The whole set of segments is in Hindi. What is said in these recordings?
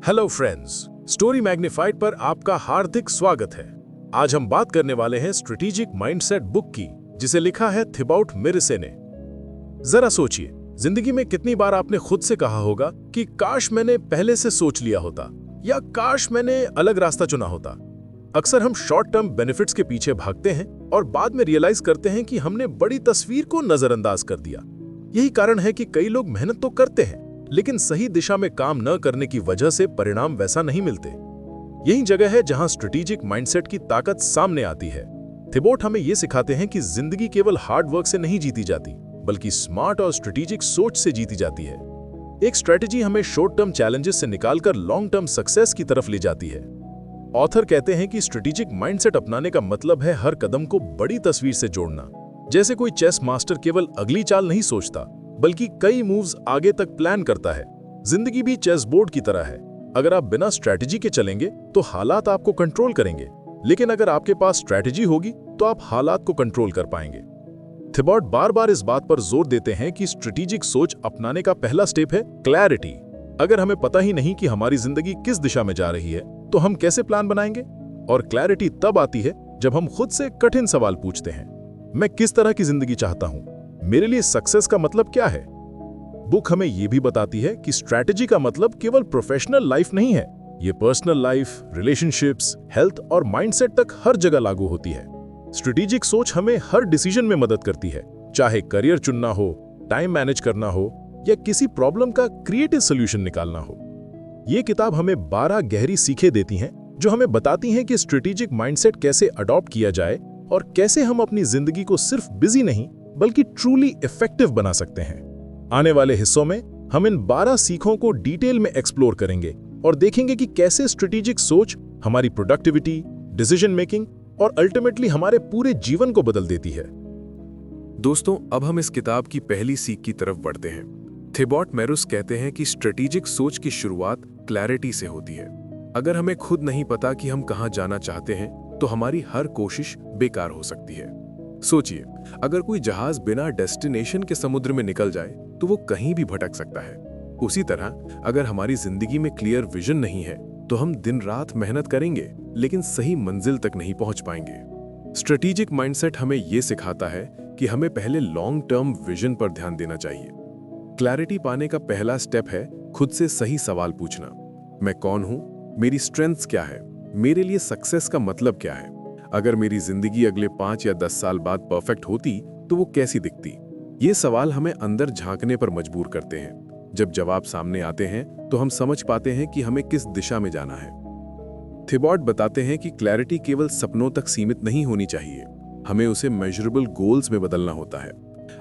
हेलो फ्रेंड्स, स्टोरी मैग्नीफाइड पर आपका हार्दिक स्वागत है। आज हम बात करने वाले हैं स्ट्रेटेजिक माइंडसेट बुक की, जिसे लिखा है थिबाउट मिरसे ने। जरा सोचिए, जिंदगी में कितनी बार आपने खुद से कहा होगा कि काश मैंने पहले से सोच लिया होता, या काश मैंने अलग रास्ता चुना होता। अक्सर हम शॉर्ट टर्म बेनिफिट्स के पीछे भागते हैं और बाद में रियलाइज करते हैं कि हमने बड़ी तस्वीर को नजरअंदाज कर दिया। यही कारण है कि कई लोग मेहनत तो करते हैं, लेकिन सही दिशा में काम न करने की वजह से परिणाम वैसा नहीं मिलते। यही जगह है जहां स्ट्रेटेजिक माइंडसेट की ताकत सामने आती है। थिबाउट हमें यह सिखाते हैं कि जिंदगी केवल हार्ड वर्क से नहीं जीती जाती, बल्कि स्मार्ट और स्ट्रेटेजिक सोच से जीती जाती है। एक स्ट्रेटेजी हमें शॉर्ट टर्म चैलेंजेस से निकालकर लॉन्ग टर्म सक्सेस की तरफ ले जाती है। ऑथर कहते हैं कि स्ट्रेटेजिक माइंडसेट अपनाने का मतलब है हर कदम को बड़ी तस्वीर से जोड़ना। जैसे कोई चेस मास्टर केवल अगली चाल नहीं सोचता, बल्कि कई मूव्स आगे तक प्लान करता है। जिंदगी भी चेस बोर्ड की तरह है। अगर आप बिना स्ट्रैटेजी के चलेंगे तो हालात आपको कंट्रोल करेंगे, लेकिन अगर आपके पास स्ट्रैटेजी होगी तो आप हालात को कंट्रोल कर पाएंगे। थिबाउट बार बार इस बात पर जोर देते हैं कि स्ट्रेटेजिक सोच अपनाने का पहला स्टेप है क्लैरिटी। अगर हमें पता ही नहीं कि हमारी जिंदगी किस दिशा में जा रही है, तो हम कैसे प्लान बनाएंगे? और क्लैरिटी तब आती है जब हम खुद से कठिन सवाल पूछते हैं। मैं किस तरह की जिंदगी चाहता हूं? मेरे लिए सक्सेस का मतलब क्या है? बुक हमें यह भी बताती है कि स्ट्रैटेजी का मतलब केवल प्रोफेशनल लाइफ नहीं है। ये पर्सनल लाइफ, रिलेशनशिप्स, हेल्थ और माइंडसेट तक हर जगह लागू होती है। स्ट्रेटेजिक सोच हमें हर डिसीजन में मदद करती है, चाहे करियर चुनना हो, टाइम मैनेज करना हो, या किसी प्रॉब्लम का क्रिएटिव सोल्यूशन निकालना हो। ये किताब हमें 12 गहरी सीखें देती हैं, जो हमें बताती हैं कि स्ट्रेटेजिक माइंडसेट कैसे अडॉप्ट किया जाए और कैसे हम अपनी जिंदगी को सिर्फ बिजी नहीं बल्कि ट्रूली इफेक्टिव बना सकते हैं। आने वाले हिस्सों में हम इन 12 सीखों को डिटेल में एक्सप्लोर करेंगे और देखेंगे कि कैसे स्ट्रेटेजिक सोच हमारी प्रोडक्टिविटी, डिसीजन मेकिंग और अल्टीमेटली हमारे पूरे जीवन को बदल देती है। दोस्तों, अब हम इस किताब की पहली सीख की तरफ बढ़ते हैं। थिबाउट मिरसे कहते हैं कि स्ट्रेटेजिक सोच की शुरुआत क्लैरिटी से होती है। अगर हमें खुद नहीं पता कि हम कहां जाना चाहते हैं, तो हमारी हर कोशिश बेकार हो सकती है। सोचिए, अगर कोई जहाज बिना डेस्टिनेशन के समुद्र में निकल जाए तो वो कहीं भी भटक सकता है। उसी तरह अगर हमारी जिंदगी में क्लियर विजन नहीं है तो हम दिन रात मेहनत करेंगे, लेकिन सही मंजिल तक नहीं पहुंच पाएंगे। स्ट्रेटेजिक माइंडसेट हमें यह सिखाता है कि हमें पहले लॉन्ग टर्म विजन पर ध्यान देना चाहिए। क्लैरिटी पाने का पहला स्टेप है खुद से सही सवाल पूछना। मैं कौन हूं? मेरी स्ट्रेंथ्स क्या है? मेरे लिए सक्सेस का मतलब क्या है? अगर मेरी जिंदगी अगले 5 या 10 साल बाद परफेक्ट होती तो वो कैसी दिखती? ये सवाल हमें अंदर झांकने पर मजबूर करते हैं। जब जवाब सामने आते हैं तो हम समझ पाते हैं कि हमें किस दिशा में जाना है। थिबाउट बताते हैं कि क्लैरिटी केवल सपनों तक सीमित नहीं होनी चाहिए, हमें उसे मेजरेबल गोल्स में बदलना होता है।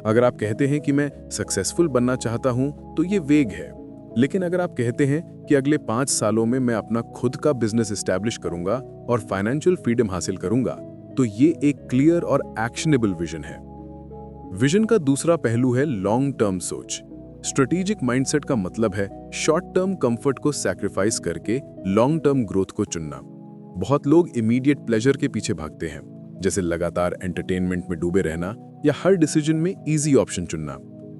अगर आप कहते हैं कि मैं सक्सेसफुल बनना चाहता हूं, तो ये वेग है। लेकिन अगर आप कहते हैं कि अगले 5 सालों में मैं अपना खुद का बिजनेस एस्टैब्लिश करूंगा और फाइनेंशियल फ्रीडम हासिल करूंगा, तो ये एक क्लियर और एक्शनेबल विजन है। विजन का दूसरा पहलू है लॉन्ग टर्म सोच। स्ट्रेटेजिक माइंडसेट का मतलब है शॉर्ट टर्म कंफर्ट को सैक्रिफाइस करके लॉन्ग टर्म ग्रोथ को चुनना। बहुत लोग इमीडिएट प्लेजर के पीछे भागते हैं, जैसे लगातार एंटरटेनमेंट में डूबे रहना या हर डिसीजन में इजी ऑप्शन चुनना।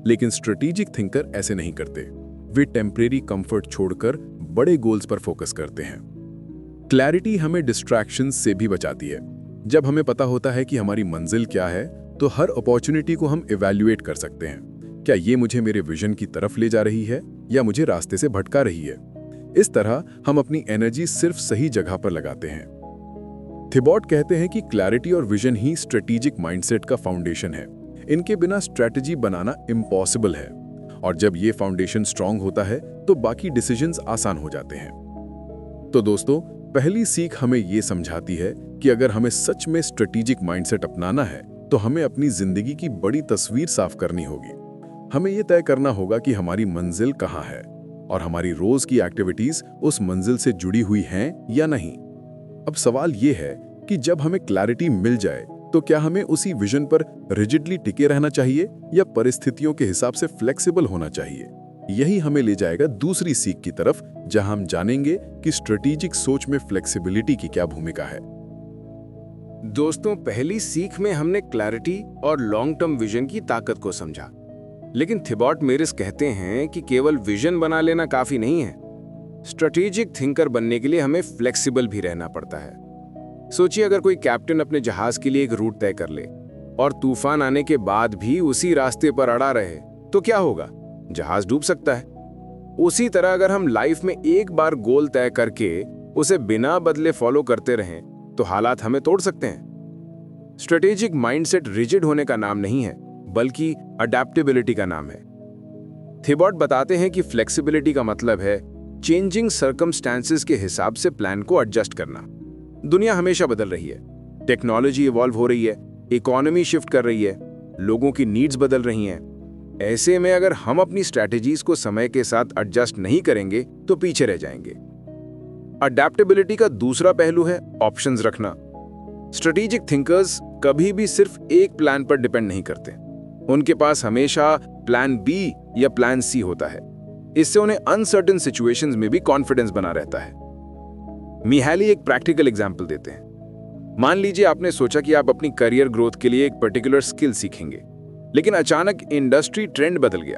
लेकिन स्ट्रेटेजिक थिंकर ऐसे नहीं करते। वे टेम्परेरी कंफर्ट छोड़कर बड़े गोल्स पर फोकस करते हैं। क्लैरिटी हमें डिस्ट्रैक्शंस से भी बचाती है। जब हमें पता होता है कि हमारी मंजिल क्या है, तो हर अपॉर्चुनिटी को हम इवैल्यूएट कर सकते हैं। क्या ये मुझे मेरे विजन की तरफ ले जा रही है या मुझे रास्ते से भटका रही है? इस तरह हम अपनी एनर्जी सिर्फ सही जगह पर लगाते हैं। थिबाउट कहते हैं कि क्लैरिटी और विजन ही स्ट्रेटेजिक माइंडसेट का फाउंडेशन है। इनके बिना स्ट्रैटेजी बनाना इम्पॉसिबल है, और जब ये फाउंडेशन स्ट्रांग होता है तो बाकी डिसीजंस आसान हो जाते हैं। तो दोस्तों, पहली सीख हमें ये समझाती है कि अगर हमें सच में स्ट्रेटेजिक माइंडसेट अपनाना है तो हमें अपनी जिंदगी की बड़ी तस्वीर साफ करनी होगी। हमें ये तय करना होगा कि हमारी मंजिल कहाँ है और हमारी रोज की एक्टिविटीज उस मंजिल से जुड़ी हुई हैं या नहीं। अब सवाल ये है कि जब हमें क्लैरिटी मिल जाए तो क्या हमें उसी विजन पर रिजिडली टिके रहना चाहिए या परिस्थितियों के हिसाब से फ्लेक्सिबल होना चाहिए? यही हमें ले जाएगा दूसरी सीख की तरफ, जहां हम जानेंगे कि स्ट्रेटेजिक सोच में फ्लेक्सिबिलिटी की क्या भूमिका है। दोस्तों, पहली सीख में हमने क्लैरिटी और लॉन्ग टर्म विजन की ताकत को समझा। लेकिन थिबाउट मिरसे कहते हैं कि केवल विजन बना लेना काफी नहीं है। स्ट्रेटेजिक थिंकर बनने के लिए हमें फ्लेक्सिबल भी रहना पड़ता है। सोचिए, अगर कोई कैप्टन अपने जहाज के लिए एक रूट तय कर ले और तूफान आने के बाद भी उसी रास्ते पर अड़ा रहे तो क्या होगा? जहाज डूब सकता है। उसी तरह अगर हम लाइफ में एक बार गोल तय करके उसे बिना बदले फॉलो करते रहें तो हालात हमें तोड़ सकते हैं। स्ट्रेटेजिक माइंडसेट रिजिड होने का नाम नहीं है, बल्कि अडेप्टेबिलिटी का नाम है। थिबॉट बताते हैं कि फ्लेक्सिबिलिटी का मतलब है चेंजिंग सर्कमस्टेंसेस के हिसाब से प्लान को एडजस्ट करना। दुनिया हमेशा बदल रही है, टेक्नोलॉजी इवॉल्व हो रही है, इकोनॉमी शिफ्ट कर रही है, लोगों की नीड्स बदल रही हैं। ऐसे में अगर हम अपनी स्ट्रैटेजीज को समय के साथ एडजस्ट नहीं करेंगे तो पीछे रह जाएंगे। अडेप्टेबिलिटी का दूसरा पहलू है ऑप्शंस रखना। स्ट्रेटेजिक थिंकर्स कभी भी सिर्फ एक प्लान पर डिपेंड नहीं करते। उनके पास हमेशा प्लान बी या प्लान सी होता है। इससे उन्हें अनसर्टेन सिचुएशंस में भी कॉन्फिडेंस बना रहता है। मिहाली एक प्रैक्टिकल एग्जांपल देते हैं। मान लीजिए आपने सोचा कि आप अपनी करियर ग्रोथ के लिए एक पर्टिकुलर स्किल सीखेंगे, लेकिन अचानक इंडस्ट्री ट्रेंड बदल गया।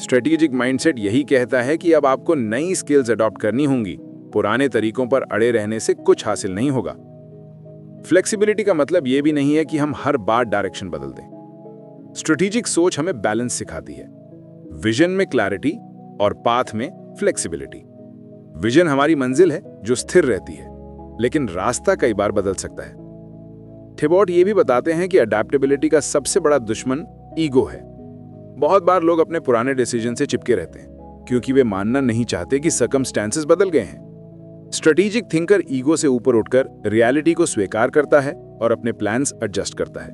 स्ट्रेटेजिक माइंडसेट यही कहता है कि अब आपको नई स्किल्स अडॉप्ट करनी होंगी। पुराने तरीकों पर अड़े रहने से कुछ हासिल नहीं होगा। फ्लेक्सिबिलिटी का मतलब यह भी नहीं है कि हम हर बार डायरेक्शन बदल दें। स्ट्रेटेजिक सोच हमें बैलेंस सिखाती है, विजन में क्लैरिटी और पाथ में फ्लेक्सिबिलिटी। विजन हमारी मंजिल है जो स्थिर रहती है, लेकिन रास्ता कई बार बदल सकता है। थिबॉट ये भी बताते हैं कि अडेप्टेबिलिटी का सबसे बड़ा दुश्मन ईगो है। बहुत बार लोग अपने पुराने डिसीजन से चिपके रहते हैं क्योंकि वे मानना नहीं चाहते कि सर्कमस्टेंसेस बदल गए हैं। स्ट्रेटेजिक थिंकर ईगो से ऊपर उठकर रियलिटी को स्वीकार करता है और अपने प्लान्स एडजस्ट करता है।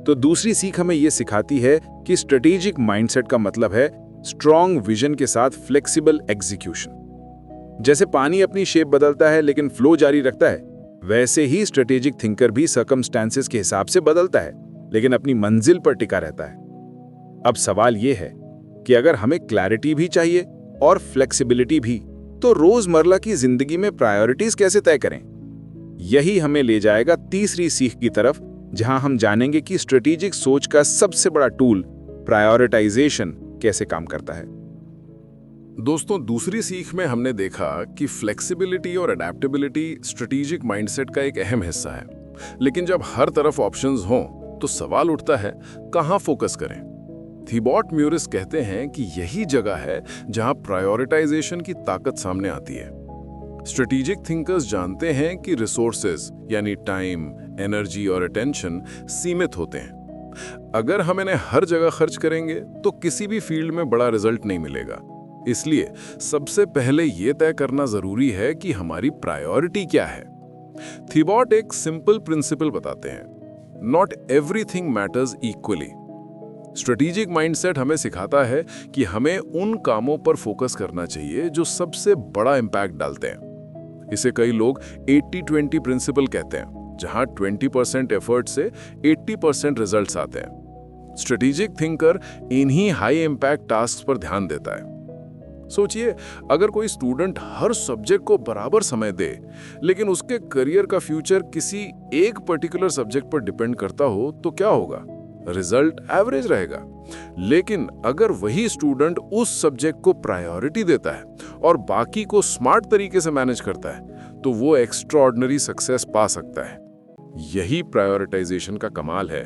तो दूसरी सीख हमें यह सिखाती है कि स्ट्रेटेजिक माइंडसेट का मतलब है स्ट्रॉन्ग विजन के साथ फ्लेक्सिबल एग्जीक्यूशन। जैसे पानी अपनी शेप बदलता है लेकिन फ्लो जारी रखता है, वैसे ही स्ट्रेटेजिक थिंकर भी सर्कमस्टेंसेस के हिसाब से बदलता है लेकिन अपनी मंजिल पर टिका रहता है। अब सवाल यह है कि अगर हमें क्लैरिटी भी चाहिए और फ्लेक्सिबिलिटी भी, तो रोजमर्रा की जिंदगी में प्रायोरिटीज कैसे तय करें? यही हमें ले जाएगा तीसरी सीख की तरफ, जहां हम जानेंगे कि स्ट्रेटेजिक सोच का सबसे बड़ा टूल प्रायोरिटाइजेशन कैसे काम करता है। दोस्तों, दूसरी सीख में हमने देखा कि फ्लेक्सिबिलिटी और अडेप्टेबिलिटी स्ट्रेटेजिक माइंडसेट का एक अहम हिस्सा है, लेकिन जब हर तरफ ऑप्शंस हों तो सवाल उठता है कहां फोकस करें। थिबॉट म्यूरिस कहते हैं कि यही जगह है जहां प्रायोरिटाइजेशन की ताकत सामने आती है। स्ट्रेटेजिक थिंकर्स जानते हैं कि रिसोर्सेज यानी टाइम, एनर्जी और अटेंशन सीमित होते हैं। अगर हम इन्हें हर जगह खर्च करेंगे तो किसी भी फील्ड में बड़ा रिजल्ट नहीं मिलेगा। इसलिए सबसे पहले यह तय करना जरूरी है कि हमारी प्रायोरिटी क्या है। थिबॉट एक सिंपल प्रिंसिपल बताते हैं, not everything matters equally. Strategic mindset हमें सिखाता है कि हमें उन कामों पर फोकस करना चाहिए जो सबसे बड़ा इंपैक्ट डालते हैं। इसे कई लोग 80-20 प्रिंसिपल कहते हैं, जहां 20% एफर्ट से 80% रिजल्ट्स आते हैं। स्ट्रेटेजिक थिंकर इन्हीं हाई इंपैक्ट टास्क पर ध्यान देता है। सोचिए, अगर कोई स्टूडेंट हर सब्जेक्ट को बराबर समय दे, लेकिन उसके करियर का फ्यूचर किसी एक पर्टिकुलर सब्जेक्ट पर डिपेंड करता हो तो क्या होगा? रिजल्ट एवरेज रहेगा। लेकिन अगर वही स्टूडेंट उस सब्जेक्ट को प्रायोरिटी देता है और बाकी को स्मार्ट तरीके से मैनेज करता है तो वो एक्स्ट्राऑर्डिनरी सक्सेस पा सकता है। यही प्रायोरिटाइजेशन का कमाल है।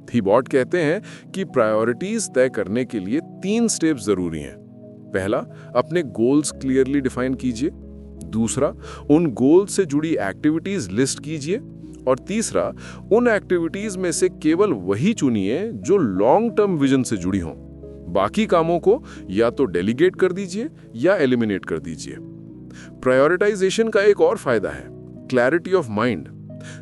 थिबॉट कहते हैं कि प्रायोरिटीज तय करने के लिए 3 स्टेप्स जरूरी हैं। पहला, अपने गोल्स क्लियरली डिफाइन कीजिए। दूसरा, उन गोल्स से जुड़ी एक्टिविटीज लिस्ट कीजिए। और तीसरा, उन एक्टिविटीज में से केवल वही चुनिए जो लॉन्ग टर्म विजन से जुड़ी हों। बाकी कामों को या तो डेलीगेट कर दीजिए या एलिमिनेट कर दीजिए। प्रायोरिटाइजेशन का एक और फायदा है क्लैरिटी ऑफ माइंड।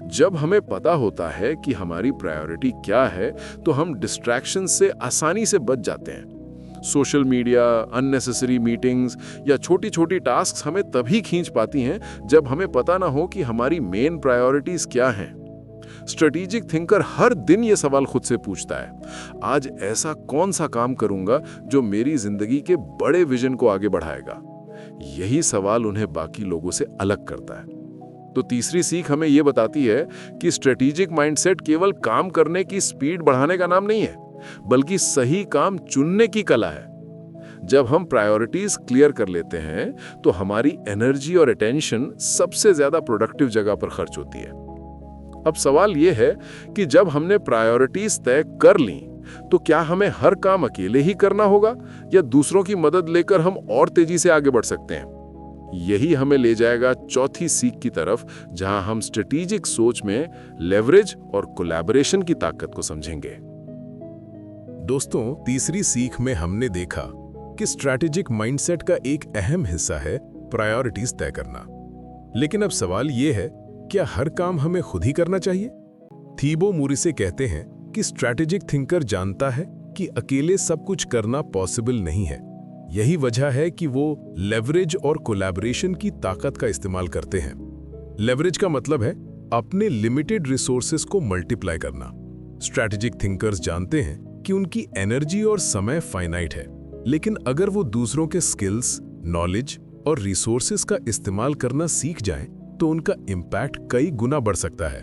जब हमें पता होता है कि हमारी प्रायोरिटी क्या है तो हम डिस्ट्रैक्शन से आसानी से बच जाते हैं। सोशल मीडिया, अननेसेसरी मीटिंग्स या छोटी छोटी टास्क्स हमें तभी खींच पाती हैं जब हमें पता ना हो कि हमारी मेन प्रायोरिटीज क्या हैं। स्ट्रेटेजिक थिंकर हर दिन ये सवाल खुद से पूछता है, आज ऐसा कौन सा काम करूंगा जो मेरी जिंदगी के बड़े विजन को आगे बढ़ाएगा। यही सवाल उन्हें बाकी लोगों से अलग करता है। तो तीसरी सीख हमें यह बताती है कि स्ट्रेटेजिक माइंडसेट केवल काम करने की स्पीड बढ़ाने का नाम नहीं है, बल्कि सही काम चुनने की कला है। जब हम प्रायोरिटीज क्लियर कर लेते हैं तो हमारी एनर्जी और अटेंशन सबसे ज्यादा प्रोडक्टिव जगह पर खर्च होती है। अब सवाल यह है कि जब हमने प्रायोरिटीज तय कर ली तो क्या हमें हर काम अकेले ही करना होगा या दूसरों की मदद लेकर हम और तेजी से आगे बढ़ सकते हैं? यही हमें ले जाएगा चौथी सीख की तरफ, जहां हम स्ट्रेटेजिक सोच में लेवरेज और कोलैबोरेशन की ताकत को समझेंगे। दोस्तों, तीसरी सीख में हमने देखा कि स्ट्रैटेजिक माइंडसेट का एक अहम हिस्सा है प्रायोरिटीज तय करना। लेकिन अब सवाल यह है, क्या हर काम हमें खुद ही करना चाहिए? थीबो मोरिसे कहते हैं कि स्ट्रैटेजिक थिंकर जानता है कि अकेले सब कुछ करना पॉसिबल नहीं है। यही वजह है कि वो लेवरेज और कोलैबोरेशन की ताकत का इस्तेमाल करते हैं। लेवरेज का मतलब है अपने लिमिटेड रिसोर्सेज को मल्टीप्लाई करना। स्ट्रैटेजिक थिंकर्स जानते हैं कि उनकी एनर्जी और समय फाइनाइट है, लेकिन अगर वो दूसरों के स्किल्स, नॉलेज और रिसोर्सेज का इस्तेमाल करना सीख जाएं, तो उनका इम्पैक्ट कई गुना बढ़ सकता है।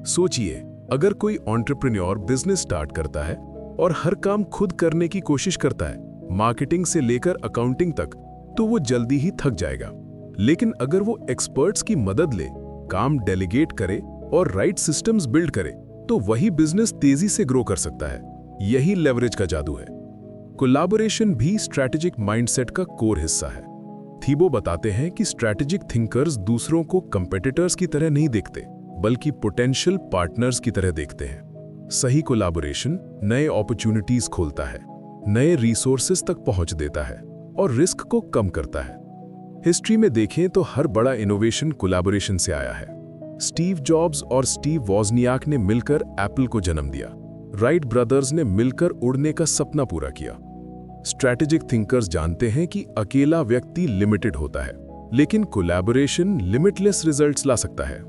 सोचिए, अगर कोई एंटरप्रेन्योर बिजनेस स्टार्ट करता है और हर काम खुद करने की कोशिश करता है, मार्केटिंग से लेकर अकाउंटिंग तक, तो वो जल्दी ही थक जाएगा। लेकिन अगर वो एक्सपर्ट्स की मदद ले, काम डेलीगेट करे और राइट सिस्टम्स बिल्ड करे, तो वही बिजनेस तेजी से ग्रो कर सकता है। यही लेवरेज का जादू है। कोलैबोरेशन भी स्ट्रैटेजिक माइंडसेट का कोर हिस्सा है। थीबो बताते हैं कि स्ट्रैटेजिक थिंकर्स दूसरों को कंपेटिटर्स की तरह नहीं देखते, बल्कि पोटेंशियल पार्टनर्स की तरह देखते हैं। सही कोलैबोरेशन नए अपॉर्चुनिटीज खोलता है, नए रिसोर्सेज तक पहुंच देता है और रिस्क को कम करता है। हिस्ट्री में देखें तो हर बड़ा इनोवेशन कोलैबोरेशन से आया है। स्टीव जॉब्स और स्टीव वॉजनियाक ने मिलकर एप्पल को जन्म दिया। राइट ब्रदर्स ने मिलकर उड़ने का सपना पूरा किया। स्ट्रैटेजिक थिंकर्स जानते हैं कि अकेला व्यक्ति लिमिटेड होता है, लेकिन कोलैबोरेशन लिमिटलेस रिजल्ट्स ला सकता है।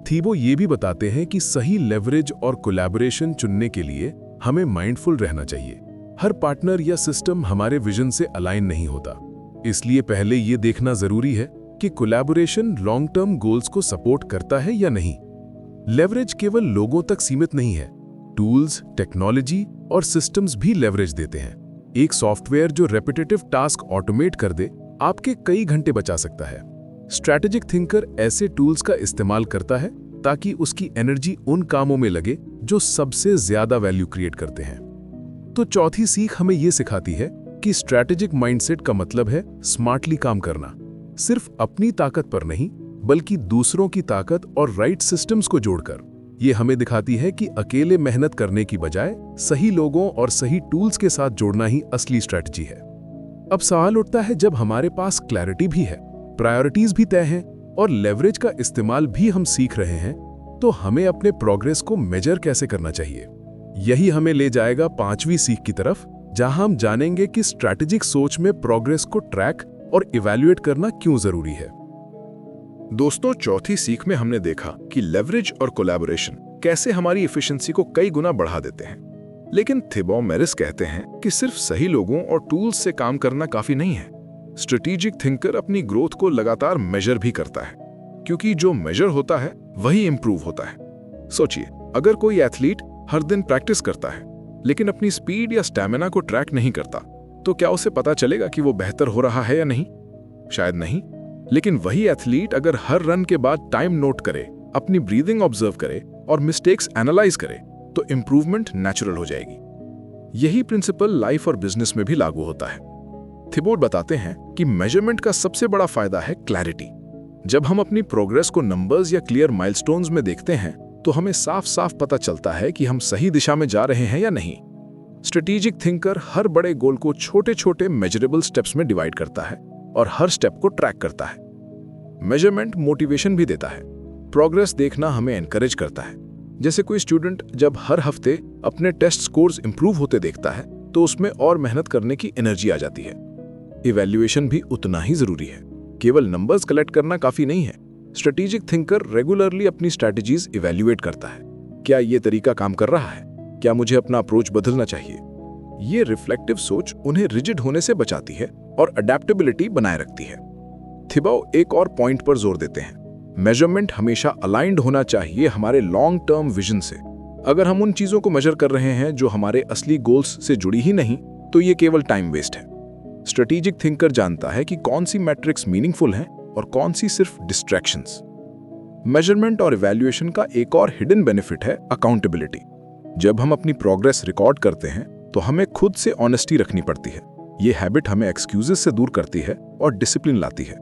थीबो ये भी बताते हैं कि सही लेवरेज और कोलैबोरेशन चुनने के लिए हमें माइंडफुल रहना चाहिए। हर पार्टनर या सिस्टम हमारे विजन से अलाइन नहीं होता, इसलिए पहले ये देखना जरूरी है कि कोलैबोरेशन लॉन्ग टर्म गोल्स को सपोर्ट करता है या नहीं। लेवरेज केवल लोगों तक सीमित नहीं है, टूल्स, टेक्नोलॉजी और सिस्टम्स भी लेवरेज देते हैं। एक सॉफ्टवेयर जो रेपिटेटिव टास्क ऑटोमेट कर दे, आपके कई घंटे बचा सकता है। स्ट्रैटेजिक थिंकर ऐसे टूल्स का इस्तेमाल करता है ताकि उसकी एनर्जी उन कामों में लगे जो सबसे ज्यादा वैल्यू क्रिएट करते हैं। तो चौथी सीख हमें यह सिखाती है कि स्ट्रैटेजिक माइंडसेट का मतलब है स्मार्टली काम करना, सिर्फ अपनी ताकत पर नहीं, बल्कि दूसरों की ताकत और राइट सिस्टम्स को जोड़कर। ये हमें दिखाती है कि अकेले मेहनत करने की बजाय सही लोगों और सही टूल्स के साथ जोड़ना ही असली स्ट्रैटेजी है। अब सवाल उठता है, जब हमारे पास क्लैरिटी भी है, प्रायोरिटीज भी तय हैं और लेवरेज का इस्तेमाल भी हम सीख रहे हैं, तो हमें अपने प्रोग्रेस को मेजर कैसे करना चाहिए? यही हमें ले जाएगा पांचवी सीख की तरफ, जहां हम जानेंगे कि स्ट्रैटेजिक सोच में प्रोग्रेस को ट्रैक और इवैल्यूएट करना क्यों जरूरी है। दोस्तों, चौथी सीख में हमने देखा कि लेवरेज और कोलैबोरेशन कैसे हमारी एफिशिएंसी को कई गुना बढ़ा देते हैं। लेकिन थिबो मोरिसे कहते हैं कि सिर्फ सही लोगों और टूल्स से काम करना काफी नहीं है। स्ट्रेटेजिक थिंकर अपनी ग्रोथ को लगातार मेजर भी करता है, क्योंकि जो मेजर होता है वही इंप्रूव होता है। सोचिए, अगर कोई एथलीट हर दिन प्रैक्टिस करता है लेकिन अपनी स्पीड या स्टैमिना को ट्रैक नहीं करता, तो क्या उसे पता चलेगा कि वो बेहतर हो रहा है या नहीं? शायद नहीं। लेकिन वही एथलीट अगर हर रन के बाद टाइम नोट करे, अपनी ब्रीदिंग ऑब्जर्व करे और मिस्टेक्स एनालाइज करे, तो इंप्रूवमेंट नेचुरल हो जाएगी। यही प्रिंसिपल लाइफ और बिजनेस में भी लागू होता है। थिबो बताते हैं कि मेजरमेंट का सबसे बड़ा फायदा है क्लैरिटी। जब हम अपनी प्रोग्रेस को नंबर्स या क्लियर माइलस्टोन्स में देखते हैं, तो हमें साफ साफ पता चलता है कि हम सही दिशा में जा रहे हैं या नहीं। स्ट्रेटेजिक थिंकर हर बड़े गोल को छोटे छोटे मेजरेबल स्टेप्स में डिवाइड करता है और हर स्टेप को ट्रैक करता है। मेजरमेंट मोटिवेशन भी देता है। प्रोग्रेस देखना हमें एनकरेज करता है। जैसे कोई स्टूडेंट जब हर हफ्ते अपने टेस्ट स्कोर्स इंप्रूव होते देखता है, तो उसमें और मेहनत करने की एनर्जी आ जाती है। इवैल्यूएशन भी उतना ही जरूरी है। केवल नंबर्स कलेक्ट करना काफी नहीं है। स्ट्रेटेजिक थिंकर रेगुलरली अपनी स्ट्रैटेजीज इवैल्यूएट करता है। क्या ये तरीका काम कर रहा है? क्या मुझे अपना अप्रोच बदलना चाहिए? ये रिफ्लेक्टिव सोच उन्हें रिजिड होने से बचाती है और अडेप्टेबिलिटी बनाए रखती है। थिबो एक और पॉइंट पर जोर देते हैं, मेजरमेंट हमेशा अलाइंड होना चाहिए हमारे लॉन्ग टर्म विजन से। अगर हम उन चीजों को मेजर कर रहे हैं जो हमारे असली गोल्स से जुड़ी ही नहीं, तो ये केवल टाइम वेस्ट है। स्ट्रेटेजिक थिंकर जानता है कि कौन सी मैट्रिक्स मीनिंगफुल हैं और कौन सी सिर्फ डिस्ट्रैक्शंस। मेजरमेंट और इवैल्यूएशन का एक और हिडन बेनिफिट है अकाउंटेबिलिटी। जब हम अपनी प्रोग्रेस रिकॉर्ड करते हैं तो हमें खुद से ऑनेस्टी रखनी पड़ती है। ये हैबिट हमें एक्सक्यूजेस से दूर करती है और डिसिप्लिन लाती है।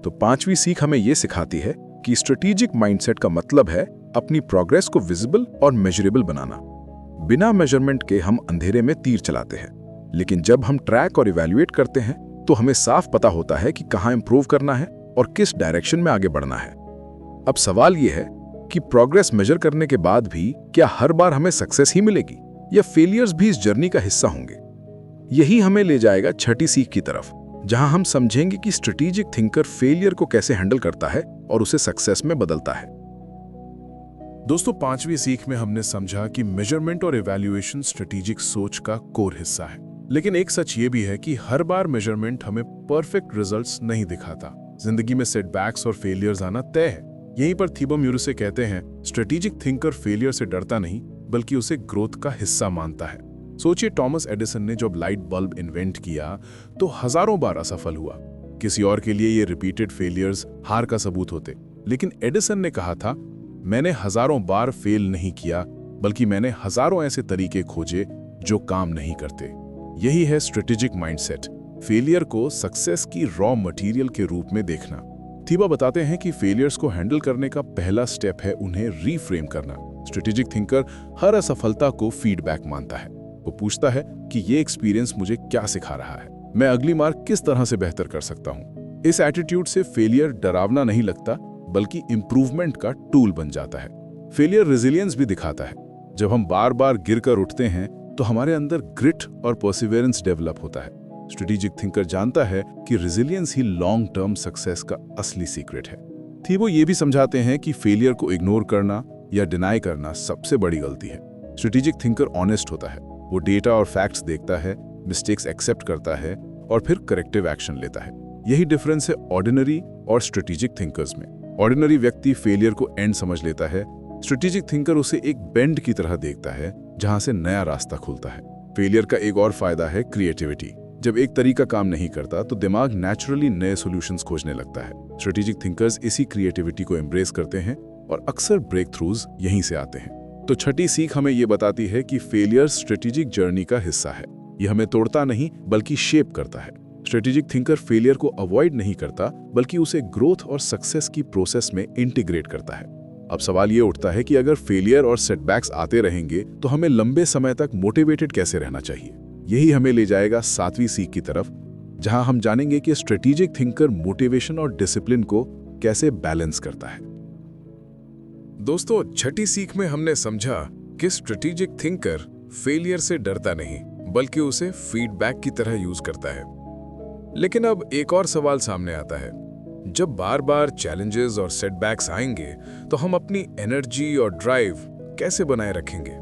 तो पांचवी सीख हमें ये सिखाती है कि स्ट्रेटेजिक माइंडसेट का मतलब है अपनी प्रोग्रेस को विजिबल और मेजरेबल बनाना। बिना मेजरमेंट के हम अंधेरे में तीर चलाते हैं, लेकिन जब हम ट्रैक और इवैल्यूएट करते हैं तो हमें साफ पता होता है कि कहाँ इंप्रूव करना है और किस डायरेक्शन में आगे बढ़ना है। अब सवाल यह है कि प्रोग्रेस मेजर करने के बाद भी क्या हर बार हमें सक्सेस ही मिलेगी या फेलियर्स भी इस जर्नी का हिस्सा होंगे? यही हमें ले जाएगा छठी सीख की तरफ, जहां हम समझेंगे कि स्ट्रेटेजिक थिंकर फेलियर को कैसे हैंडल करता है और उसे सक्सेस में बदलता है। दोस्तों, पांचवी सीख में हमने समझा कि मेजरमेंट और इवैल्यूएशन स्ट्रेटेजिक सोच का कोर हिस्सा है। लेकिन एक सच ये भी है कि हर बार मेजरमेंट हमें परफेक्ट रिजल्ट्स नहीं दिखाता। जिंदगी में सेटबैक्स और फेलियर्स आना तय है। यहीं पर थिबो म्यूरिसे कहते हैं, स्ट्रेटेजिक थिंकर फेलियर से डरता नहीं बल्कि उसे ग्रोथ का हिस्सा मानता है। सोचिए, टॉमस एडिसन ने जब लाइट बल्ब इन्वेंट किया तो हजारों बार असफल हुआ। किसी और के लिए ये रिपीटेड फेलियर्स हार का सबूत होते, लेकिन एडिसन ने कहा था, मैंने हजारों बार फेल नहीं किया बल्कि मैंने हजारों ऐसे तरीके खोजे जो काम नहीं करते। यही है स्ट्रेटेजिक माइंडसेट, फेलियर को सक्सेस की रॉ मटेरियल के रूप में देखना। थिबो बताते हैं कि फेलियर्स को हैंडल करने का पहला स्टेप है उन्हें रीफ्रेम करना। स्ट्रेटेजिक थिंकर हर असफलता को फीडबैक मानता है। वो पूछता है कि ये एक्सपीरियंस मुझे क्या सिखा रहा है, मैं अगली बार किस तरह से बेहतर कर सकता हूँ। इस एटीट्यूड से फेलियर डरावना नहीं लगता बल्कि इंप्रूवमेंट का टूल बन जाता है। फेलियर रेजिलियंस भी दिखाता है। जब हम बार बार गिरकर उठते हैं तो हमारे अंदर ग्रिट और परसिवियरेंस डेवलप होता है। स्ट्रेटेजिक थिंकर जानता है कि रेजिलियंस ही लॉन्ग टर्म सक्सेस का असली सीक्रेट है। थिबो ये भी समझाते हैं कि फेलियर को इग्नोर करना या डिनाई करना सबसे बड़ी गलती है। स्ट्रेटेजिक थिंकर ऑनेस्ट होता है। वो डेटा और फैक्ट्स देखता है, मिस्टेक्स एक्सेप्ट करता है और फिर करेक्टिव एक्शन लेता है। यही डिफरेंस है ऑर्डिनरी और स्ट्रेटेजिक थिंकर्स में। ऑर्डिनरी व्यक्ति फेलियर को एंड समझ लेता है, स्ट्रेटेजिक थिंकर उसे एक बेंड की तरह देखता है जहां से नया रास्ता खुलता है। फेलियर का एक और फायदा है क्रिएटिविटी। जब एक तरीका काम नहीं करता तो दिमाग नेचुरली नए सॉल्यूशंस खोजने लगता है। स्ट्रेटेजिक थिंकर्स इसी क्रिएटिविटी को एम्ब्रेस करते हैं और अक्सर ब्रेक थ्रूज यहीं से आते हैं। तो छठी सीख हमें ये बताती है कि फेलियर स्ट्रेटेजिक जर्नी का हिस्सा है। ये हमें तोड़ता नहीं बल्कि शेप करता है। स्ट्रेटेजिक थिंकर फेलियर को अवॉइड नहीं करता बल्कि उसे ग्रोथ और सक्सेस की प्रोसेस में इंटीग्रेट करता है। अब सवाल ये उठता है कि अगर फेलियर और सेटबैक्स आते रहेंगे तो हमें लंबे समय तक मोटिवेटेड कैसे रहना चाहिए। यही हमें ले जाएगा सातवीं सीख की तरफ, जहां हम जानेंगे कि स्ट्रेटेजिक थिंकर मोटिवेशन और डिसिप्लिन को कैसे बैलेंस करता है। दोस्तों, छठी सीख में हमने समझा कि स्ट्रेटेजिक थिंकर फेलियर से डरता नहीं बल्कि उसे फीडबैक की तरह यूज करता है। लेकिन अब एक और सवाल सामने आता है, जब बार बार चैलेंजेस और सेटबैक्स आएंगे तो हम अपनी एनर्जी और ड्राइव कैसे बनाए रखेंगे?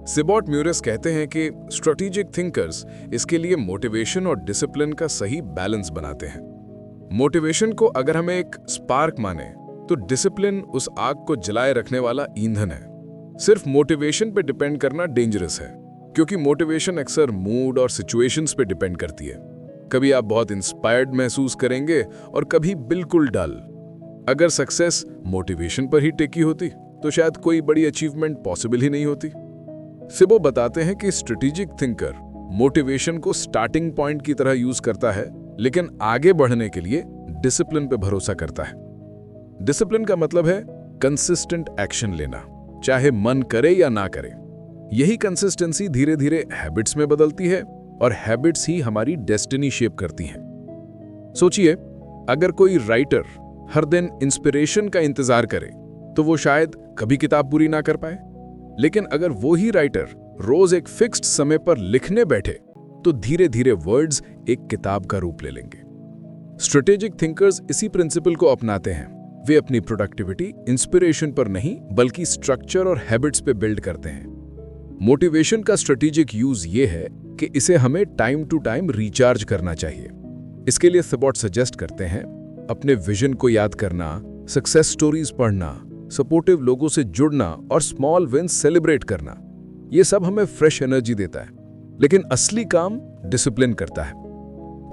सिबॉट म्यूरिस कहते हैं कि स्ट्रेटेजिक थिंकर्स इसके लिए मोटिवेशन और डिसिप्लिन का सही बैलेंस बनाते हैं। मोटिवेशन को अगर हमें एक स्पार्क माने तो डिसिप्लिन उस आग को जलाए रखने वाला ईंधन है। सिर्फ मोटिवेशन पे डिपेंड करना डेंजरस है, क्योंकि मोटिवेशन अक्सर मूड और सिचुएशंस पे डिपेंड करती है। कभी आप बहुत इंस्पायर्ड महसूस करेंगे और कभी बिल्कुल डल। अगर सक्सेस मोटिवेशन पर ही टिकी होती तो शायद कोई बड़ी अचीवमेंट पॉसिबल ही नहीं होती। सिबो बताते हैं कि स्ट्रेटेजिक थिंकर मोटिवेशन को स्टार्टिंग पॉइंट की तरह यूज करता है, लेकिन आगे बढ़ने के लिए डिसिप्लिन पे भरोसा करता है। डिसिप्लिन का मतलब है कंसिस्टेंट एक्शन लेना, चाहे मन करे या ना करे। यही कंसिस्टेंसी धीरे धीरे हैबिट्स में बदलती है और हैबिट्स ही हमारी डेस्टिनी शेप करती हैं। सोचिए, अगर कोई राइटर हर दिन इंस्पिरेशन का इंतजार करे तो वो शायद कभी किताब पूरी ना कर पाए। लेकिन अगर वो ही राइटर रोज एक फिक्स्ड समय पर लिखने बैठे तो धीरे धीरे वर्ड्स एक किताब का रूप ले लेंगे। स्ट्रेटेजिक थिंकर्स इसी प्रिंसिपल को अपनाते हैं। वे अपनी प्रोडक्टिविटी इंस्पिरेशन पर नहीं बल्कि स्ट्रक्चर और हैबिट्स पे बिल्ड करते हैं। मोटिवेशन का स्ट्रेटेजिक यूज ये है कि इसे हमें टाइम टू टाइम रिचार्ज करना चाहिए। इसके लिए सिबॉट सजेस्ट करते हैं अपने विजन को याद करना, सक्सेस स्टोरीज पढ़ना, सपोर्टिव लोगों से जुड़ना और स्मॉल विन सेलिब्रेट करना। ये सब हमें फ्रेश एनर्जी देता है, लेकिन असली काम डिसिप्लिन करता है।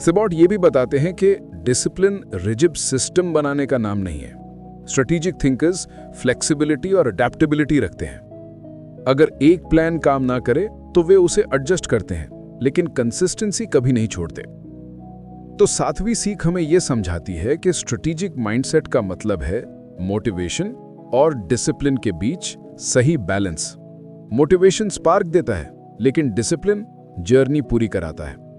थिबॉट ये भी बताते हैं कि डिसिप्लिन रिजिड सिस्टम बनाने का नाम नहीं है। स्ट्रेटेजिक थिंकर्स फ्लेक्सिबिलिटी और अडेप्टेबिलिटी रखते हैं। अगर एक प्लान काम ना करे तो वे उसे एडजस्ट करते हैं, लेकिन कंसिस्टेंसी कभी नहीं छोड़ते। तो 7वीं सीख हमें यह समझाती है कि स्ट्रेटेजिक माइंडसेट का मतलब है मोटिवेशन और डिसिप्लिन के बीच सही बैलेंस। मोटिवेशन स्पार्क देता है, लेकिन डिसिप्लिन जर्नी पूरी कराता है।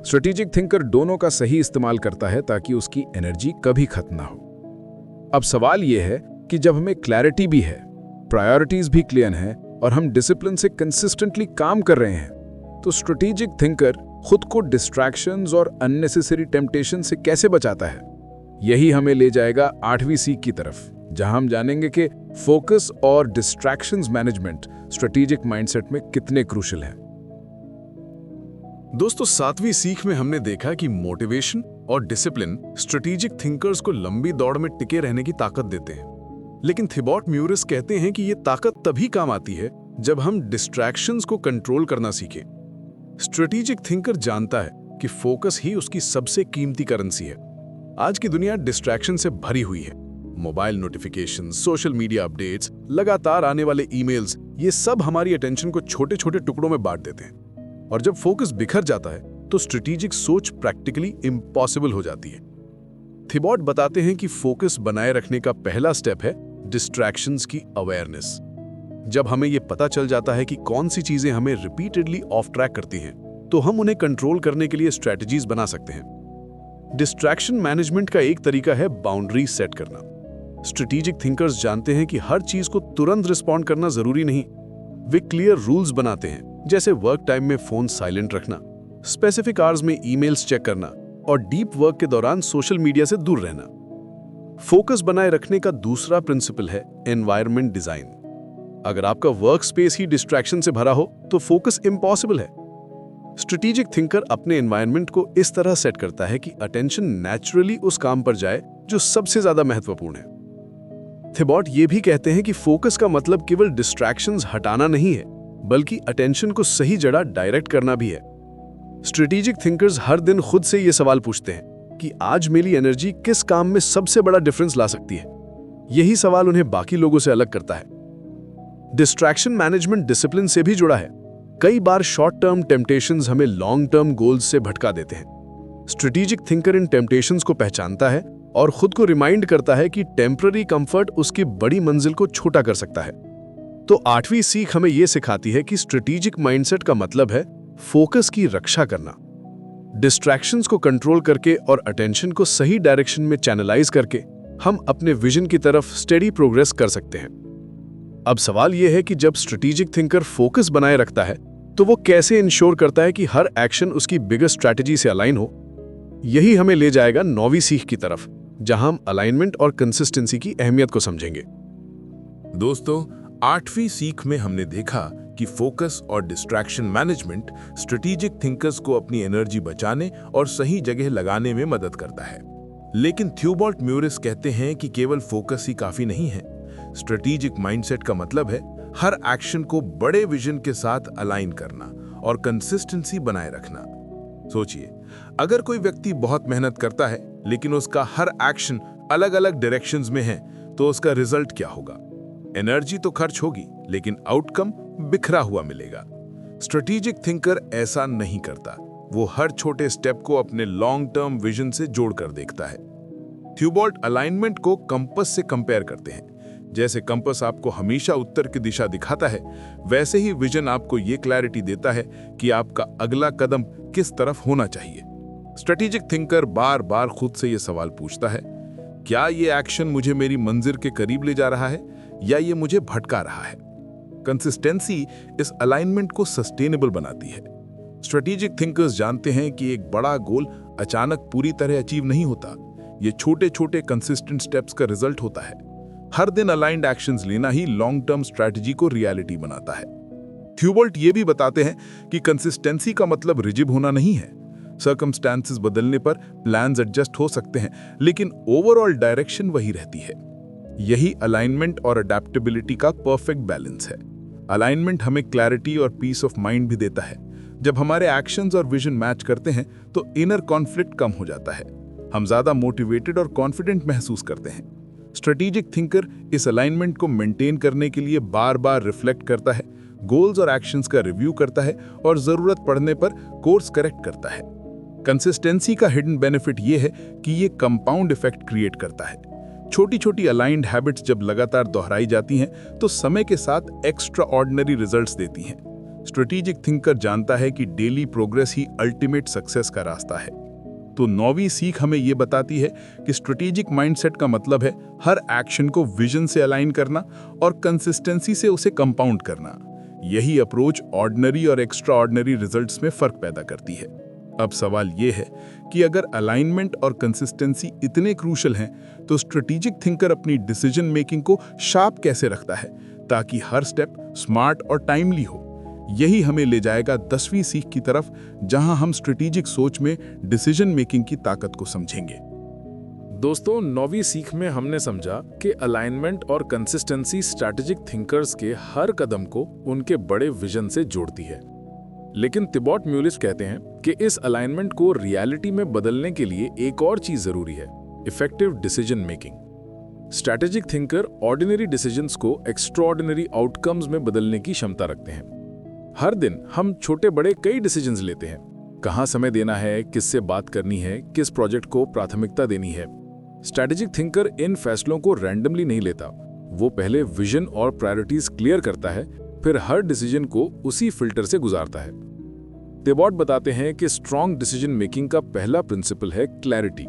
स्ट्रेटेजिक थिंकर दोनों का सही इस्तेमाल करता है ताकि उसकी एनर्जी कभी खत्म ना हो। अब सवाल यह है कि जब हमें क्लैरिटी भी है, प्रायोरिटीज भी क्लियर हैं और हम डिसिप्लिन से कंसिस्टेंटली काम कर रहे हैं, तो स्ट्रेटेजिक थिंकर खुद को डिस्ट्रैक्शंस और अननेसेसरी टेम्पटेशन से कैसे बचाता है? यही हमें ले जाएगा 8वीं सीख की तरफ, जहां हम जानेंगे कि फोकस और डिस्ट्रैक्शंस मैनेजमेंट स्ट्रेटेजिक माइंडसेट में कितने क्रूशियल है। दोस्तों, 7वीं सीख में हमने देखा कि मोटिवेशन और डिसिप्लिन स्ट्रेटेजिक थिंकर्स को लंबी दौड़ में टिके रहने की ताकत देते हैं। लेकिन थिबॉट म्यूरिस कहते हैं कि ये ताकत तभी काम आती है जब हम डिस्ट्रैक्शंस को कंट्रोल करना सीखें। स्ट्रेटेजिक थिंकर जानता है कि फोकस ही उसकी सबसे कीमती करेंसी है। आज की दुनिया डिस्ट्रैक्शन से भरी हुई है। Mobile notification, social media updates, लगातार आने वाले ईमेल्स, ये सब हमारी अटेंशन को छोटे छोटे टुकड़ों में बांट देते हैं। और जब फोकस बिखर जाता है तो स्ट्रेटेजिक सोच प्रैक्टिकली इम्पॉसिबल हो जाती है। थिबॉट बताते हैं कि फोकस बनाए रखने का पहला स्टेप है डिस्ट्रैक्शंस की अवेयरनेस। जब हमें यह पता चल जाता है कि कौन सी चीजें हमें रिपीटेडली ऑफ ट्रैक करती हैं, तो हम उन्हें कंट्रोल करने के लिए स्ट्रेटजीज बना सकते हैं। डिस्ट्रैक्शन मैनेजमेंट का एक तरीका है बाउंड्री सेट करना। स्ट्रेटेजिक थिंकर्स जानते हैं कि हर चीज को तुरंत रिस्पॉन्ड करना जरूरी नहीं। वे क्लियर रूल्स बनाते हैं, जैसे वर्क टाइम में फोन साइलेंट रखना, स्पेसिफिक आवर्स में ईमेल्स चेक करना और डीप वर्क के दौरान सोशल मीडिया से दूर रहना। फोकस बनाए रखने का दूसरा प्रिंसिपल है एनवायरनमेंट डिजाइन। अगर आपका वर्क स्पेस ही डिस्ट्रैक्शन से भरा हो तो फोकस इम्पॉसिबल है। स्ट्रेटेजिक थिंकर अपने एनवायरनमेंट को इस तरह सेट करता है कि अटेंशन नेचुरली उस काम पर जाए जो सबसे ज्यादा महत्वपूर्ण है। थिबॉट ये भी कहते हैं कि फोकस का मतलब केवल डिस्ट्रैक्शंस हटाना नहीं है, बल्कि अटेंशन को सही जगह डायरेक्ट करना भी है। स्ट्रेटेजिक थिंकर्स हर दिन खुद से ये सवाल पूछते हैं कि आज मेरी एनर्जी किस काम में सबसे बड़ा डिफरेंस ला सकती है। यही सवाल उन्हें बाकी लोगों से अलग करता है। डिस्ट्रैक्शन मैनेजमेंट डिसिप्लिन से भी जुड़ा है। कई बार शॉर्ट टर्म टेम्पटेशंस हमें लॉन्ग टर्म गोल्स से भटका देते हैं। स्ट्रेटेजिक थिंकर इन टेम्पटेशंस को पहचानता है और खुद को रिमाइंड करता है कि टेम्पररी कंफर्ट उसकी बड़ी मंजिल को छोटा कर सकता है। तो 8वीं सीख हमें यह सिखाती है कि स्ट्रेटेजिक माइंडसेट का मतलब है फोकस की रक्षा करना। डिस्ट्रैक्शंस को कंट्रोल करके और अटेंशन को सही डायरेक्शन में चैनलाइज करके हम अपने विजन की तरफ स्टेडी प्रोग्रेस कर सकते हैं। अब सवाल यह है कि जब स्ट्रेटेजिक थिंकर फोकस बनाए रखता है तो वो कैसे इंश्योर करता है कि हर एक्शन उसकी बिगेस्ट स्ट्रैटेजी से अलाइन हो। यही हमें ले जाएगा 9वीं सीख की तरफ, जहां हम अलाइनमेंट और कंसिस्टेंसी की अहमियत को समझेंगे। दोस्तों, 8वीं सीख में हमने देखा कि फोकस और डिस्ट्रैक्शन मैनेजमेंट स्ट्रेटेजिक थिंकर्स को अपनी एनर्जी बचाने और सही जगह लगाने में मदद करता है। लेकिन थिबॉट म्यूरिस कहते हैं कि केवल फोकस ही काफी नहीं है। स्ट्रेटेजिक माइंडसेट का मतलब है हर एक्शन को बड़े विजन के साथ अलाइन करना और कंसिस्टेंसी बनाए रखना। सोचिए, अगर कोई व्यक्ति बहुत मेहनत करता है लेकिन उसका हर एक्शन अलग-अलग डायरेक्शंस में है, तो उसका रिजल्ट क्या होगा? एनर्जी तो खर्च होगी, लेकिन आउटकम बिखरा हुआ मिलेगा। स्ट्रेटेजिक थिंकर ऐसा नहीं करता। वो हर छोटे स्टेप को अपने लॉन्ग टर्म विजन से जोड़कर देखता है। थिबॉट अलाइनमेंट को कंपास से कंपेयर करते हैं। जैसे कंपास आपको हमेशा उत्तर की दिशा दिखाता है, वैसे ही विजन आपको ये क्लैरिटी देता है कि आपका अगला कदम किस तरफ होना चाहिए। स्ट्रेटेजिक थिंकर बार बार खुद से ये सवाल पूछता है, क्या ये एक्शन मुझे मेरी मंजिल के करीब ले जा रहा है या ये मुझे भटका रहा है? कंसिस्टेंसी इस अलाइनमेंट को सस्टेनेबल बनाती है। स्ट्रेटेजिक थिंकर्स जानते हैं कि एक बड़ा गोल अचानक पूरी तरह अचीव नहीं होता। ये छोटे छोटे कंसिस्टेंट स्टेप्स का रिजल्ट होता है। हर दिन अलाइंड एक्शंस लेना ही लॉन्ग टर्म स्ट्रैटेजी को रियलिटी बनाता है। थिबॉट ये भी बताते हैं कि कंसिस्टेंसी का मतलब रिजिड होना नहीं है। सर्कमस्टेंसेस बदलने पर प्लान्स एडजस्ट हो सकते हैं, लेकिन ओवरऑल डायरेक्शन वही रहती है। यही अलाइनमेंट और अडेप्टेबिलिटी का परफेक्ट बैलेंस है। अलाइनमेंट हमें क्लैरिटी और पीस ऑफ माइंड भी देता है। जब हमारे एक्शंस और विजन मैच करते हैं तो इनर कॉन्फ्लिक्ट कम हो जाता है। हम ज्यादा मोटिवेटेड और कॉन्फिडेंट महसूस करते हैं। स्ट्रेटेजिक थिंकर इस अलाइनमेंट को मेंटेन करने के लिए बार बार रिफ्लेक्ट करता है, गोल्स और एक्शंस का रिव्यू करता है और जरूरत पड़ने पर कोर्स करेक्ट करता है। कंसिस्टेंसी का हिडन बेनिफिट ये है कि ये कंपाउंड इफेक्ट क्रिएट करता है। छोटी छोटी अलाइंड हैबिट्स जब लगातार दोहराई जाती हैं तो समय के साथ एक्स्ट्रा ऑर्डिनरी रिजल्ट्स देती हैं। स्ट्रेटेजिक थिंकर जानता है कि डेली प्रोग्रेस ही अल्टीमेट सक्सेस का रास्ता है। तो 9वीं सीख हमें ये बताती है कि स्ट्रेटेजिक माइंडसेट का मतलब है हर एक्शन को विजन से अलाइन करना और कंसिस्टेंसी से उसे कंपाउंड करना। यही अप्रोच ऑर्डिनरी और एक्स्ट्रा ऑर्डिनरी रिजल्ट्स में फर्क पैदा करती है। अब सवाल ये है कि अगर अलाइनमेंट और कंसिस्टेंसी इतने क्रूशल हैं तो स्ट्रेटेजिक थिंकर अपनी डिसीजन मेकिंग को शार्प कैसे रखता है ताकि हर स्टेप स्मार्ट और टाइमली हो। यही हमें ले जाएगा 10वीं सीख की तरफ, जहां हम स्ट्रेटेजिक सोच में डिसीजन मेकिंग की ताकत को समझेंगे। दोस्तों, 9वीं सीख में हमने समझा कि अलाइनमेंट और कंसिस्टेंसी स्ट्रैटेजिक थिंकर्स के हर कदम को उनके बड़े विजन से जोड़ती है। लेकिन थिबॉट म्यूलिस कहते हैं कि इस अलाइनमेंट को रियलिटी में बदलने के लिए एक और चीज जरूरी है, effective decision making. Strategic thinker ordinary decisions को एक्स्ट्राऑर्डिनरी आउटकम्स में बदलने की क्षमता रखते हैं। हर दिन हम छोटे बड़े कई डिसीजंस लेते हैं, कहां समय देना है, किससे बात करनी है, किस प्रोजेक्ट को प्राथमिकता देनी है। स्ट्रैटेजिक थिंकर इन फैसलों को रैंडमली नहीं लेता, वो पहले विजन और प्रायोरिटीज क्लियर करता है, फिर हर डिसीजन को उसी फिल्टर से गुजारता है। थिबॉट बताते हैं कि स्ट्रॉन्ग डिसीजन मेकिंग का पहला प्रिंसिपल है क्लैरिटी।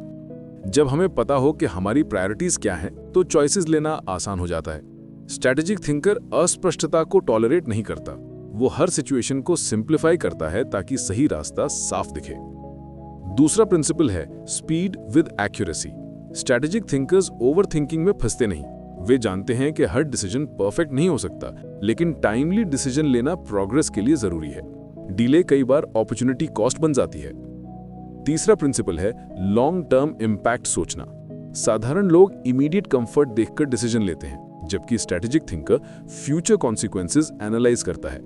जब हमें पता हो कि हमारी प्रायोरिटीज क्या हैं, तो चॉइसेस लेना आसान हो जाता है। स्ट्रैटेजिक थिंकर अस्पष्टता को टॉलरेट नहीं करता, वो हर सिचुएशन को सिंप्लीफाई करता है ताकि सही रास्ता साफ दिखे। दूसरा प्रिंसिपल है speed with accuracy. Strategic thinkers overthinking में फंसते नहीं। वे जानते हैं कि हर डिसीजन परफेक्ट नहीं हो सकता, लेकिन टाइमली डिसीजन लेना प्रोग्रेस के लिए जरूरी है। डिले कई बार अपॉर्चुनिटी कॉस्ट बन जाती है। तीसरा प्रिंसिपल है लॉन्ग टर्म इंपैक्ट सोचना। साधारण लोग इमीडिएट कंफर्ट देखकर डिसीजन लेते हैं, जबकि strategic thinker future consequences analyse करता है।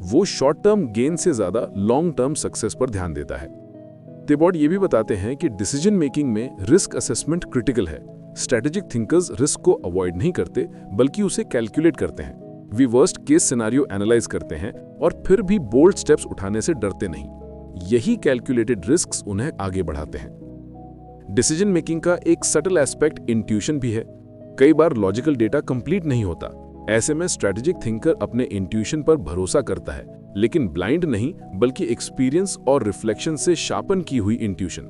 वो शॉर्ट टर्म गेन से ज्यादा लॉन्ग टर्म सक्सेस पर ध्यान देता है। थिबॉट ये भी बताते हैं कि डिसीजन मेकिंग में रिस्क असेसमेंट क्रिटिकल है। स्ट्रैटेजिक थिंकर्स रिस्क को अवॉइड नहीं करते, बल्कि उसे कैलकुलेट करते हैं। वे वर्स्ट केस सिनेरियो एनालाइज करते हैं और फिर भी बोल्ड स्टेप्स उठाने से डरते नहीं। यही कैलकुलेटेड रिस्क्स उन्हें आगे बढ़ाते हैं। डिसीजन मेकिंग का एक सटल एस्पेक्ट इंट्यूशन भी है। कई बार लॉजिकल डेटा कंप्लीट नहीं होता। ऐसे में स्ट्रैटेजिक थिंकर अपने इंट्यूशन पर भरोसा करता है, लेकिन ब्लाइंड नहीं, बल्कि एक्सपीरियंस और रिफ्लेक्शन से शार्पन की हुई intuition.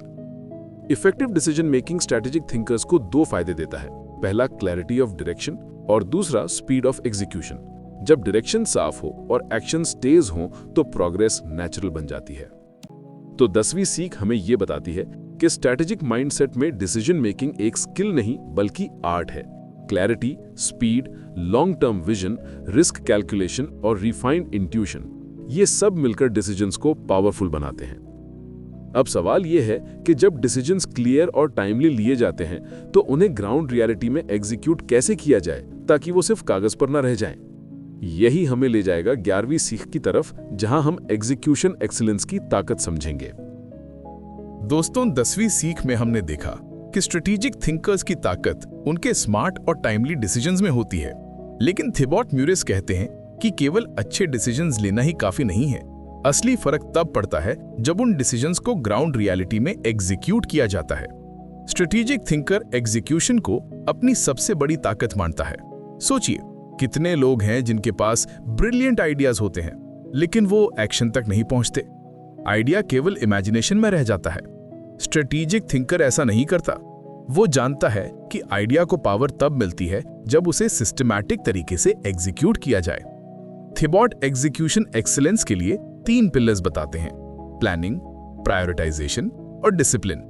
Effective decision making strategic thinkers को 2 फायदे देता है। पहला क्लैरिटी ऑफ डायरेक्शन और दूसरा स्पीड ऑफ एग्जीक्यूशन। जब डायरेक्शन साफ हो और एक्शन तेज हो तो प्रोग्रेस नेचुरल बन जाती है। तो 10वीं सीख हमें यह बताती है कि स्ट्रैटेजिक माइंडसेट में डिसीजन मेकिंग एक स्किल नहीं बल्कि आर्ट है। Clarity, speed, long term vision, risk calculation और रिफाइंड इंट्यूशन, ये सब मिलकर डिसीजंस को पावरफुल बनाते हैं। अब सवाल यह है कि जब डिसीजंस क्लियर और टाइमली लिए जाते हैं तो उन्हें ग्राउंड रियलिटी में एग्जीक्यूट कैसे किया जाए ताकि वो सिर्फ कागज पर न रह जाएं। यही हमें ले जाएगा 11वीं सीख की तरफ, जहां हम एग्जीक्यूशन एक्सीलेंस की ताकत समझेंगे। दोस्तों, 10वीं सीख में हमने देखा कि स्ट्रेटेजिक थिंकर्स की ताकत उनके स्मार्ट और टाइमली डिसीजंस में होती है। लेकिन थिबॉट म्यूरिस कहते हैं कि केवल अच्छे डिसीजंस लेना ही काफी नहीं है। असली फर्क तब पड़ता है जब उन डिसीजंस को ग्राउंड रियलिटी में एग्जीक्यूट किया जाता है। स्ट्रेटेजिक थिंकर एग्जीक्यूशन को अपनी सबसे बड़ी ताकत मानता है। सोचिए, कितने लोग हैं जिनके पास ब्रिलियंट आइडियाज होते हैं, लेकिन वो एक्शन तक नहीं पहुंचते। आइडिया केवल इमेजिनेशन में रह जाता है। स्ट्रेटेजिक थिंकर ऐसा नहीं करता। वो जानता है कि आइडिया को पावर तब मिलती है जब उसे सिस्टमैटिक तरीके से एग्जीक्यूट किया जाए। थिबॉट एग्जीक्यूशन एक्सीलेंस के लिए 3 पिलर्स बताते हैं: प्लानिंग, प्रायोरिटाइजेशन और डिसिप्लिन।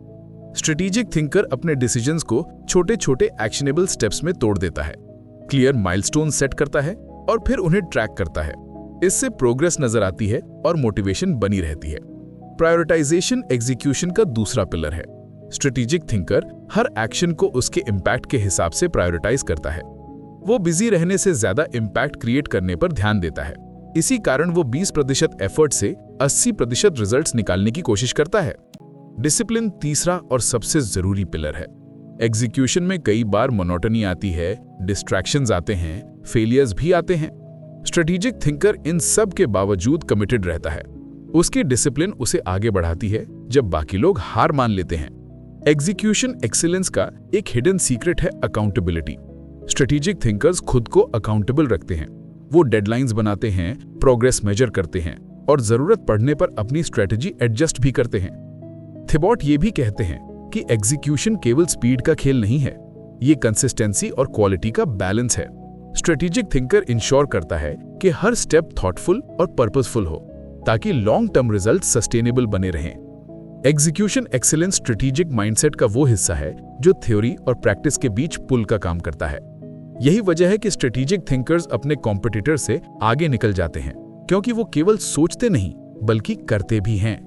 स्ट्रेटेजिक थिंकर अपने डिसीजंस को छोटे छोटे एक्शनेबल स्टेप्स में तोड़ देता है, क्लियर माइलस्टोन सेट करता है और फिर उन्हें ट्रैक करता है। इससे प्रोग्रेस नजर आती है और मोटिवेशन बनी रहती है। प्रायोरिटाइजेशन एग्जीक्यूशन का दूसरा पिलर है। स्ट्रेटेजिक थिंकर हर एक्शन को उसके इम्पैक्ट के हिसाब से प्रायोरिटाइज करता है। वो बिजी रहने से ज्यादा इम्पैक्ट क्रिएट करने पर ध्यान देता है। इसी कारण वो 20% एफर्ट से 80% रिजल्ट्स निकालने की कोशिश करता है। डिसिप्लिन तीसरा और सबसे जरूरी पिलर है। एग्जीक्यूशन में कई बार मोनोटनी आती है, डिस्ट्रैक्शंस आते हैं, फेलियर्स भी आते हैं। स्ट्रेटेजिक थिंकर इन सब के बावजूद कमिटेड रहता है। उसकी डिसिप्लिन उसे आगे बढ़ाती है जब बाकी लोग हार मान लेते हैं। एग्जीक्यूशन एक्सीलेंस का एक हिडन सीक्रेट है अकाउंटेबिलिटी। स्ट्रेटेजिक थिंकर्स खुद को अकाउंटेबल रखते हैं। वो डेडलाइंस बनाते हैं, प्रोग्रेस मेजर करते हैं और जरूरत पड़ने पर अपनी स्ट्रेटेजी एडजस्ट भी करते हैं। थिबॉट ये भी कहते हैं कि एग्जीक्यूशन केवल स्पीड का खेल नहीं है, ये कंसिस्टेंसी और क्वालिटी का बैलेंस है। स्ट्रेटेजिक थिंकर इंश्योर करता है कि हर स्टेप थॉटफुल और पर्पसफुल हो ताकि लॉन्ग टर्म रिजल्ट सस्टेनेबल बने रहें। एग्जीक्यूशन एक्सीलेंस स्ट्रेटेजिक माइंडसेट का वो हिस्सा है जो थ्योरी और प्रैक्टिस के बीच पुल का काम करता है। यही वजह है कि स्ट्रेटेजिक थिंकर्स अपने कॉम्पिटिटर से आगे निकल जाते हैं, क्योंकि वो केवल सोचते नहीं बल्कि करते भी हैं।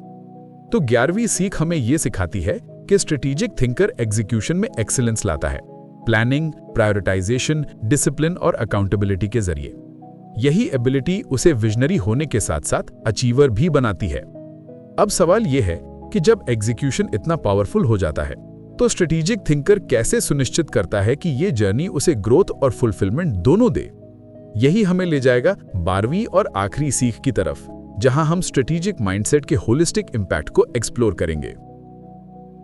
तो 11वीं सीख हमें ये सिखाती है कि स्ट्रेटेजिक थिंकर एग्जीक्यूशन में एक्सीलेंस लाता है, प्लानिंग, प्रायोरिटाइजेशन, डिसिप्लिन और अकाउंटेबिलिटी के जरिए। यही एबिलिटी उसे विजनरी होने के साथ साथ अचीवर भी बनाती है। अब सवाल यह है कि जब एग्जीक्यूशन इतना पावरफुल हो जाता है तो स्ट्रेटेजिक थिंकर कैसे सुनिश्चित करता है कि ये जर्नी उसे ग्रोथ और फुलफिलमेंट दोनों दे। यही हमें ले जाएगा 12वीं और आखिरी सीख की तरफ, जहां हम स्ट्रेटेजिक माइंडसेट के होलिस्टिक इंपैक्ट को एक्सप्लोर करेंगे।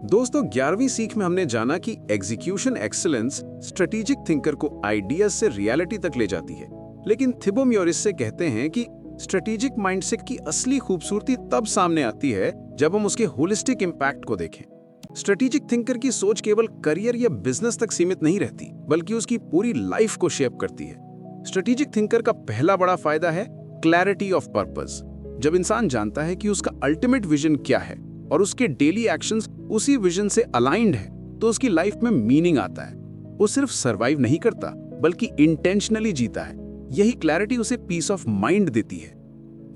दोस्तों, 11वीं सीख में हमने जाना कि एग्जीक्यूशन एक्सीलेंस स्ट्रेटेजिक थिंकर को आइडियाज से रियलिटी तक ले जाती है, लेकिन थिबो म्योरिस से कहते हैं कि स्ट्रेटेजिक माइंडसेट की असली खूबसूरती तब सामने आती है जब हम उसके होलिस्टिक इंपैक्ट को देखें। स्ट्रेटेजिक थिंकर की सोच केवल करियर या बिजनेस तक सीमित नहीं रहती, बल्कि उसकी पूरी लाइफ को शेप करती है। स्ट्रेटेजिक थिंकर का पहला बड़ा फायदा है क्लैरिटी ऑफ पर्पस। जब इंसान जानता है कि उसका अल्टीमेट विजन क्या है और उसके डेली एक्शंस उसी विजन से अलाइंड है, तो उसकी लाइफ में मीनिंग आता है। वो सिर्फ सरवाइव नहीं करता, बल्कि इंटेंशनली जीता है। यही क्लैरिटी उसे पीस ऑफ माइंड देती है।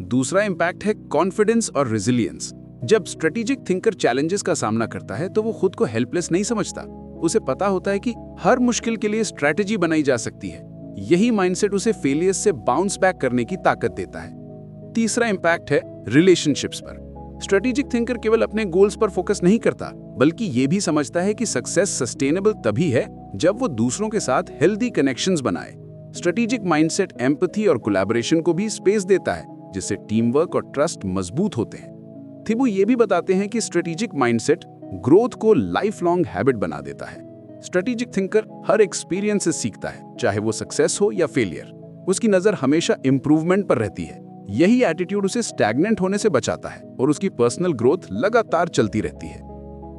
दूसरा इंपैक्ट है कॉन्फिडेंस और रेजिलियंस। जब स्ट्रेटेजिक थिंकर चैलेंजेस का सामना करता है तो वो खुद को हेल्पलेस नहीं समझता। उसे पता होता है कि हर मुश्किल के लिए स्ट्रेटेजी बनाई जा सकती है। यही माइंडसेट उसे फेलियर्स से बाउंस बैक करने की ताकत देता है। तीसरा इंपैक्ट है रिलेशनशिप्स पर। स्ट्रेटेजिक थिंकर केवल अपने गोल्स पर फोकस नहीं करता, बल्कि ये भी समझता है कि सक्सेस सस्टेनेबल तभी है जब वो दूसरों के साथ हेल्दी कनेक्शंस बनाए। स्ट्रेटेजिक माइंडसेट एम्पैथी और कोलैबोरेशन को भी स्पेस देता है, जिससे टीम वर्क और ट्रस्ट मजबूत होते हैं। थिबो ये भी बताते हैं कि स्ट्रेटेजिक माइंडसेट ग्रोथ को लाइफ लॉन्ग हैबिट बना देता है। स्ट्रेटेजिक थिंकर हर एक्सपीरियंस से सीखता है, चाहे वो सक्सेस हो या फेलियर। उसकी नजर हमेशा इंप्रूवमेंट पर रहती है। यही एटीट्यूड उसे स्टैग्नेंट होने से बचाता है और उसकी पर्सनल ग्रोथ लगातार चलती रहती है।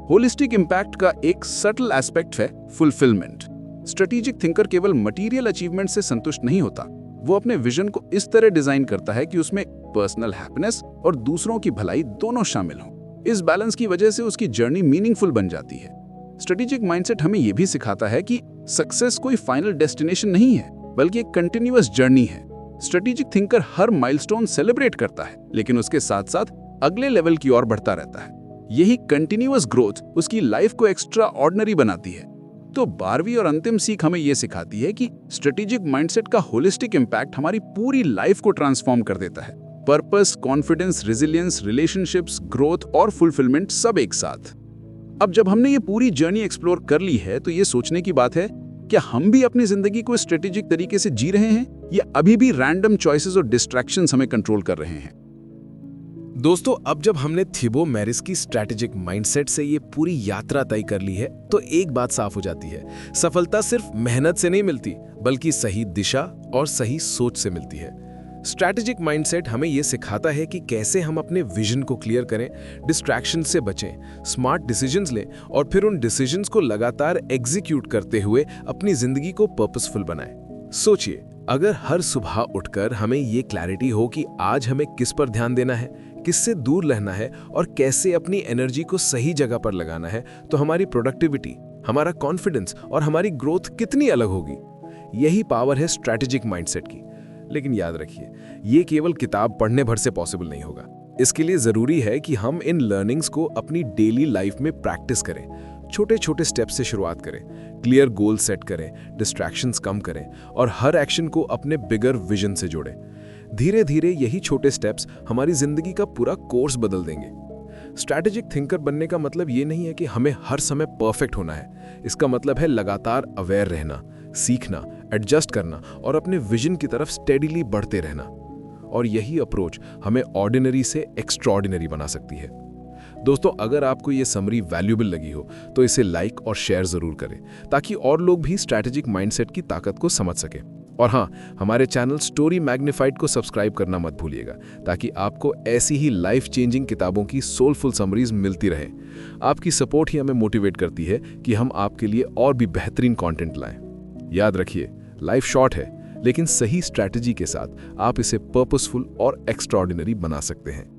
होलिस्टिक इंपैक्ट का एक सटल एस्पेक्ट है फुलफिलमेंट। स्ट्रेटेजिक थिंकर केवल मटेरियल अचीवमेंट से संतुष्ट नहीं होता। वो अपने विजन को इस तरह डिजाइन करता है कि उसमें पर्सनल हैप्पीनेस और दूसरों की भलाई दोनों शामिल हों। इस बैलेंस की वजह से उसकी जर्नी मीनिंगफुल बन जाती है। स्ट्रेटेजिक माइंडसेट हमें यह भी सिखाता है कि सक्सेस कोई फाइनल डेस्टिनेशन नहीं है, बल्कि एक कंटिन्यूअस जर्नी है। स्ट्रेटेजिक थिंकर हर माइलस्टोन सेलिब्रेट करता है, लेकिन उसके साथ साथ अगले लेवल की ओर बढ़ता रहता है। यही कंटिन्यूअस ग्रोथ उसकी लाइफ को एक्स्ट्रा ऑर्डिनरी बनाती है। तो 12वीं और अंतिम सीख हमें यह सिखाती है कि स्ट्रेटेजिक माइंडसेट का होलिस्टिक इंपैक्ट हमारी पूरी लाइफ को ट्रांसफॉर्म कर देता है। Purpose, confidence, resilience, relationships, growth और फुलफिलमेंट सब एक साथ। अब जब हमने ये पूरी जर्नी एक्सप्लोर कर ली है, तो ये सोचने की बात है, क्या हम भी अपनी जिंदगी को स्ट्रेटेजिक तरीके से जी रहे हैं या अभी भी रैंडम चॉइसेस और डिस्ट्रैक्शंस हमें कंट्रोल कर रहे हैं? दोस्तों, अब जब हमने थिबो मैरिस की स्ट्रैटेजिक माइंडसेट से ये पूरी यात्रा तय कर ली है, तो एक बात साफ हो जाती है। सफलता सिर्फ मेहनत से नहीं मिलती, बल्कि सही दिशा और सही सोच से मिलती है। स्ट्रैटेजिक माइंडसेट हमें यह सिखाता है कि कैसे हम अपने विजन को क्लियर करें, डिस्ट्रैक्शन से बचें, स्मार्ट डिसीजंस लें और फिर उन डिसीजंस को लगातार एग्जीक्यूट करते हुए अपनी जिंदगी को पर्पसफुल बनाएं। सोचिए, अगर हर सुबह उठकर हमें ये क्लैरिटी हो कि आज हमें किस पर ध्यान देना है, किससे दूर रहना है और कैसे अपनी एनर्जी को सही जगह पर लगाना है, तो हमारी प्रोडक्टिविटी, हमारा कॉन्फिडेंस और हमारी ग्रोथ कितनी अलग होगी। यही पावर है स्ट्रैटेजिक माइंडसेट की। लेकिन याद रखिए, ये केवल किताब पढ़ने भर से पॉसिबल नहीं होगा। इसके लिए जरूरी है कि हम इन लर्निंग्स को अपनी डेली लाइफ में प्रैक्टिस करें, छोटे छोटे स्टेप्स से शुरुआत करें, क्लियर गोल सेट करें, डिस्ट्रैक्शंस कम करें और हर एक्शन को अपने बिगर विजन से जोड़ें। धीरे धीरे यही छोटे स्टेप्स हमारी जिंदगी का पूरा कोर्स बदल देंगे। स्ट्रैटेजिक थिंकर बनने का मतलब ये नहीं है कि हमें हर समय परफेक्ट होना है। इसका मतलब है लगातार अवेयर रहना, सीखना, एडजस्ट करना और अपने विजन की तरफ स्टेडीली बढ़ते रहना। और यही अप्रोच हमें ऑर्डिनरी से एक्स्ट्राऑर्डिनरी बना सकती है। दोस्तों, अगर आपको ये समरी वैल्यूएबल लगी हो तो इसे लाइक और शेयर जरूर करें, ताकि और लोग भी स्ट्रैटेजिक माइंडसेट की ताकत को समझ सकें। और हाँ, हमारे चैनल स्टोरी मैग्नीफाइड को सब्सक्राइब करना मत भूलिएगा, ताकि आपको ऐसी ही लाइफ चेंजिंग किताबों की सोलफुल समरीज मिलती रहे। आपकी सपोर्ट ही हमें मोटिवेट करती है कि हम आपके लिए और भी बेहतरीन कंटेंट लाएं। याद रखिए, लाइफ शॉर्ट है, लेकिन सही स्ट्रैटेजी के साथ आप इसे पर्पसफुल और एक्स्ट्राऑर्डिनरी बना सकते हैं।